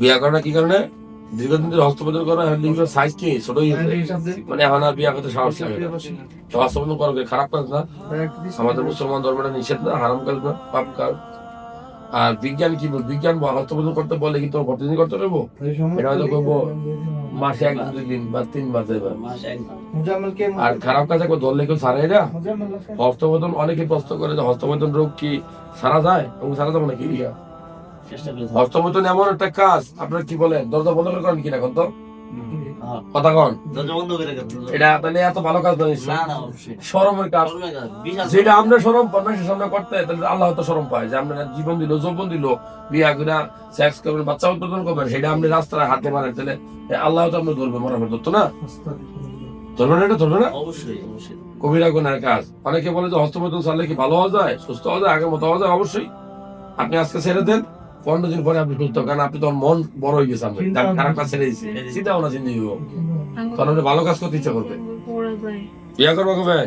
বিয়া করে না কি কারণে? দীর্ঘদিন ধরে হস্তমৈথুন করা লিঙ্গের সাইজ কি ছোট মানে এখন আর বিয়া করতে সাহস লাগে না। তো হস্তমৈথুন করবে খারাপ কাজ না, আমাদের মুসলমান ধর্মটা নিষেধ না, হারাম কাজ না, পাপ কাজ। আর বিজ্ঞান কি বল, বিজ্ঞান হস্তমৈথুন করতে বলে কিন্তু প্রতিদিন করতে পারবো? এটা হয়তো করবো মাসে 1-2 দিন বা 3 মাসে। আর খারাপ কাজ একবার ধরলে কেউ ছাড়ে এটা? হস্তমৈথুন অনেকে প্রশ্ন করে যে হস্তমৈথুন রোগ কি সারা যায়? এবং সারা যাবে নাকি? হস্তমৈথুন এমন একটা কাজ, আপনারা কি বলেন দরজা বন্ধ করে করেন কিনা? কত কথা কন, এটা তাহলে এত ভালো কাজ নয়, শরমের কাজ। যেটা আমরা শরম মানুষের সামনে করতে, তাহলে আল্লাহ তো শরম পায় যে আমরা জীবন দিল, যৌবন দিল, বিয়া করে সেক্স করবেন, বাচ্চা উৎপাদন করবেন, সেটা আপনি রাস্তায় হাতে মারেন, তাহলে আল্লাহ তো আমরা ধরবে, মনে হয় ধরতো না? ধরবে না? এটা ধরবে না? অবশ্যই অবশ্যই কবিরা গুনার কাজ। অনেকে বলে যে হস্তমৈথুন ছাড়লে কি ভালো হওয়া যায়, সুস্থ হওয়া যায়, আগের মতো হওয়া যায়? অবশ্যই। আপনি আজকে ছেড়ে দেন, 15 দিন পরে আপনি সুস্থ, কারণ আপনি তখন মন বড় হয়ে গেছে, আপনি খারাপ কাজ ছেড়ে দিচ্ছি, চিন্তা ভাবনা চিন্তা তখন আপনি ভালো কাজ করতে ইচ্ছা করবে। বিয়া করবো কবে?